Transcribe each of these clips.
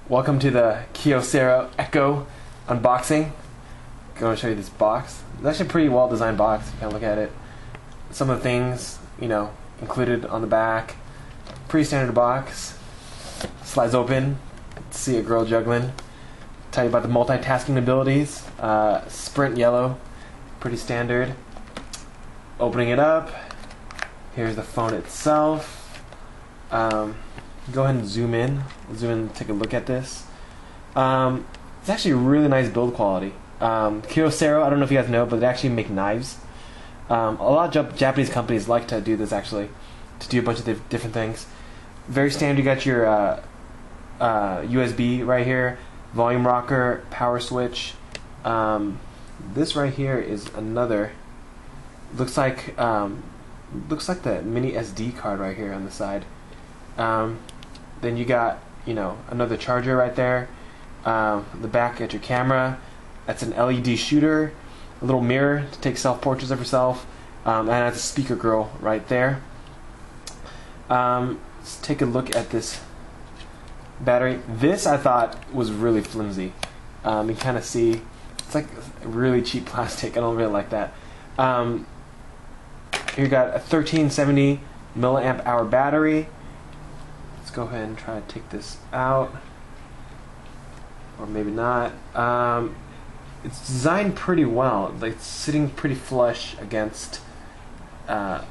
Welcome to the Kyocera Echo unboxing. I'm going to show you this box. It's actually a pretty well designed box if you kind of look at it. Some of the things, included on the back. Pretty standard box. Slides open. See a girl juggling. Tell you about the multitasking abilities. Sprint yellow. Pretty standard. Opening it up. Here's the phone itself. Go ahead and zoom in and take a look at this. It's actually a really nice build quality. Kyocera, I don't know if you guys know, but they actually make knives. A lot of Japanese companies like to do this actually, to do a bunch of different things. Very standard. You got your USB right here, volume rocker, power switch. This right here is another. Looks like the mini SD card right here on the side. Then you got another charger right there. The back at your camera. That's an LED shooter. A little mirror to take self-portraits of yourself. And that's a speaker grill right there. Let's take a look at this battery. This I thought was really flimsy. You can kind of see it's like really cheap plastic. I don't really like that. Here you got a 1370 milliamp hour battery. Let's go ahead and try to take this out, or maybe not. It's designed pretty well. Like, it's sitting pretty flush against the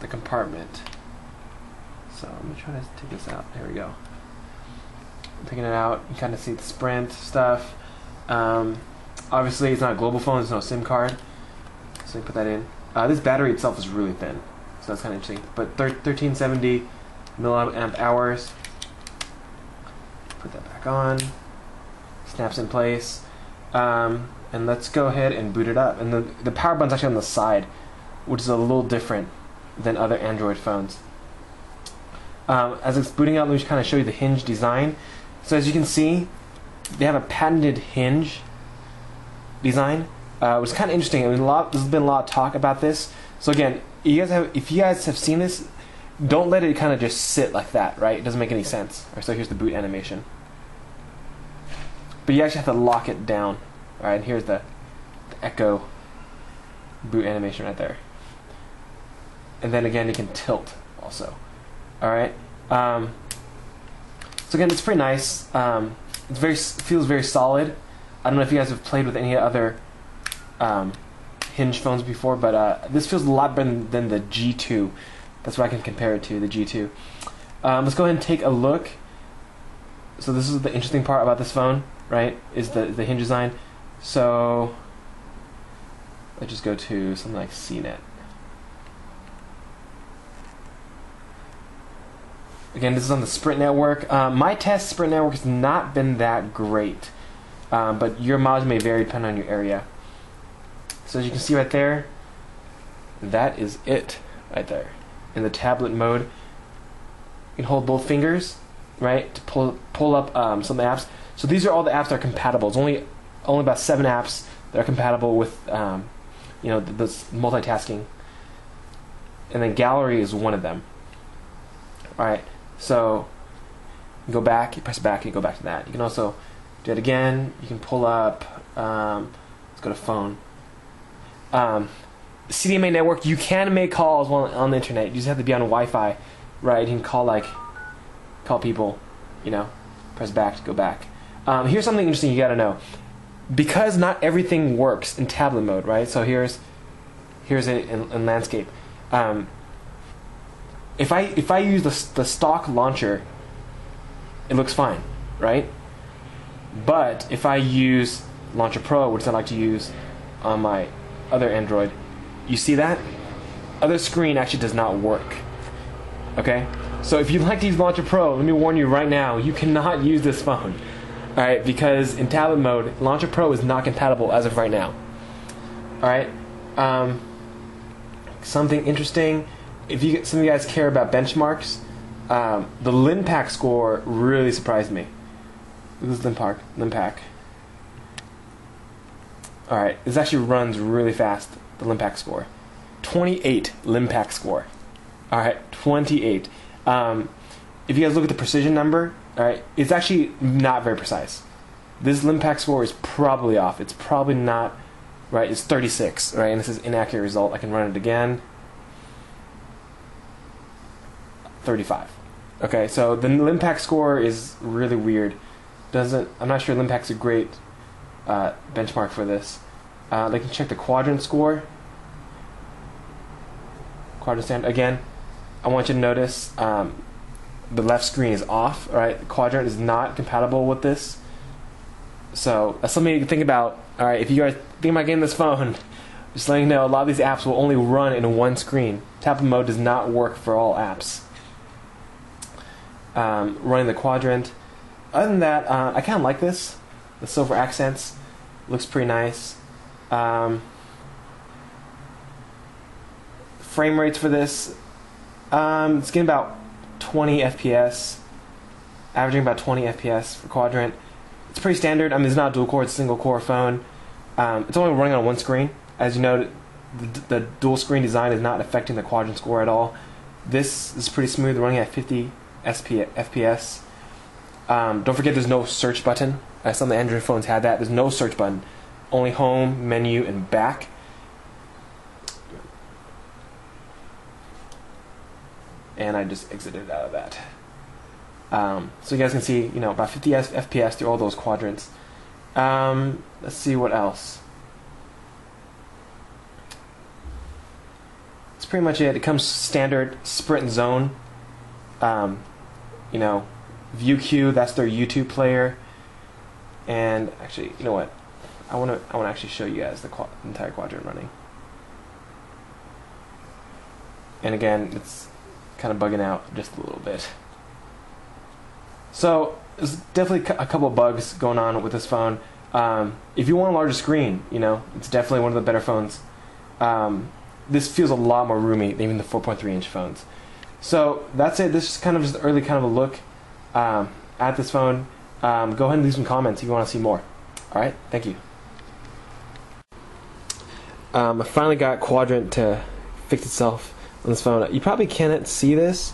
compartment. So I'm gonna try to take this out. There we go. I'm taking it out. You kind of see the Sprint stuff. Obviously, it's not a global phone. There's no SIM card. So you put that in. This battery itself is really thin, so that's kind of interesting. But 1370 milliamp hours. Put that back on. Snaps in place. And let's go ahead and boot it up. And the power button's actually on the side, which is a little different than other Android phones. As it's booting up, let me just kind of show you the hinge design. So as you can see, they have a patented hinge design, which is kind of interesting. I mean, there's been a lot of talk about this. So again, if you guys have seen this, don't let it kind of just sit like that, right? It doesn't make any sense. All right, so here's the boot animation. But you actually have to lock it down. All right, and here's the Echo boot animation right there. And then again, you can tilt also. All right. So again, it's pretty nice. Feels very solid. I don't know if you guys have played with any other hinge phones before, but this feels a lot better than the G2. That's what I can compare it to, the G2. Let's go ahead and take a look. So this is the interesting part about this phone, right, is the hinge design. So let's just go to something like CNET. Again, this is on the Sprint network. My test Sprint network has not been that great, but your mileage may vary depending on your area. So as you can see right there, that is it right there. In the tablet mode, you can hold both fingers, right, to pull up some apps. So these are all the apps that are compatible. It's only about 7 apps that are compatible with this multitasking. And then gallery is one of them. All right, so you go back, you press back, you go back to that. You can also do it again. You can pull up. Let's go to phone. CDMA network. You can make calls on the internet. You just have to be on Wi-Fi, right? You can call people. Press back to go back. Here's something interesting you got to know. Because not everything works in tablet mode, right? So here's it in landscape. If I use the stock launcher, it looks fine, right? But if I use Launcher Pro, which I like to use on my other Android, you see that? Other screen actually does not work. Okay? So if you'd like to use Launcher Pro, let me warn you right now, you cannot use this phone. Alright, because in tablet mode, Launcher Pro is not compatible as of right now. Alright? Something interesting, if some of you guys care about benchmarks, the Linpack score really surprised me. This is Linpack. Alright, this actually runs really fast, the Linpack score. 28 Linpack score. Alright, 28. If you guys look at the precision number, All right, it's actually not very precise. This Limpact score is probably off. It's probably not right. It's 36, right? And this is inaccurate result. I can run it again. 35. Okay, so the Limpact score is really weird. I'm not sure Limpact's a great benchmark for this. They can check the quadrant score. Quadrant standard again. I want you to notice the left screen is off. Right, the quadrant is not compatible with this. So that's something you can think about. All right, if you guys think about getting this phone, just letting you know, a lot of these apps will only run in one screen. Tablet mode does not work for all apps. Running the quadrant. Other than that, I kind of like this. The silver accents looks pretty nice. Frame rates for this, it's getting about 20 FPS, averaging about 20 FPS for quadrant. It's pretty standard. I mean, it's not a dual core; it's a single core phone. It's only running on one screen. As you know, the dual screen design is not affecting the quadrant score at all. This is pretty smooth, running at 50 FPS. Don't forget there's no search button. Some of the Android phones had that. There's no search button. Only home, menu, and back. And I just exited out of that. So you guys can see, about 50 FPS through all those quadrants. Let's see what else. That's pretty much it. It comes standard sprint zone. View queue, that's their YouTube player. And actually, you know what? I want to actually show you guys the entire quadrant running. And again, it's kind of bugging out just a little bit. So there's definitely a couple of bugs going on with this phone. If you want a larger screen, it's definitely one of the better phones. This feels a lot more roomy than even the 4.3-inch phones. So that's it. This is kind of just early kind of a look at this phone. Go ahead and leave some comments if you want to see more. All right, thank you. I finally got Quadrant to fix itself on this phone. You probably cannot see this.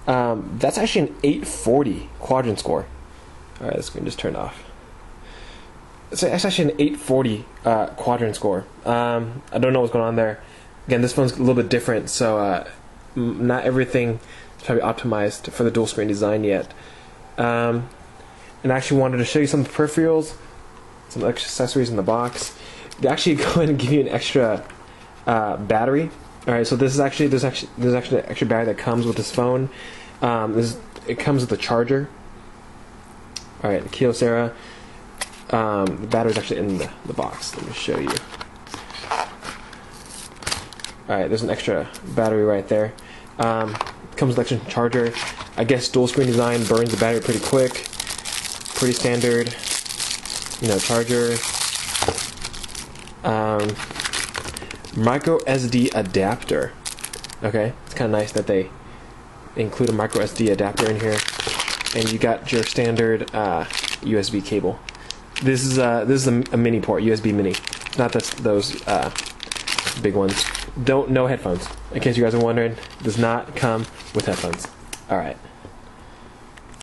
That's actually an 840 Quadrant score. All right, the screen just turned off. So that's actually an 840 Quadrant score. I don't know what's going on there. Again, this phone's a little bit different, so not everything is probably optimized for the dual screen design yet. And I actually wanted to show you some peripherals, some extra accessories in the box. They actually go ahead and give you an extra battery. All right, so there's actually an extra battery that comes with this phone. It comes with a charger. All right, the Kyocera. The battery's actually in the box. Let me show you. All right, there's an extra battery right there. Comes with an extra charger. I guess dual screen design burns the battery pretty quick. Pretty standard, charger. Micro SD adapter. Okay, it's kind of nice that they include a micro SD adapter in here, and you got your standard USB cable. This is a mini port, USB mini, not those big ones. No headphones. In case you guys are wondering, does not come with headphones. All right.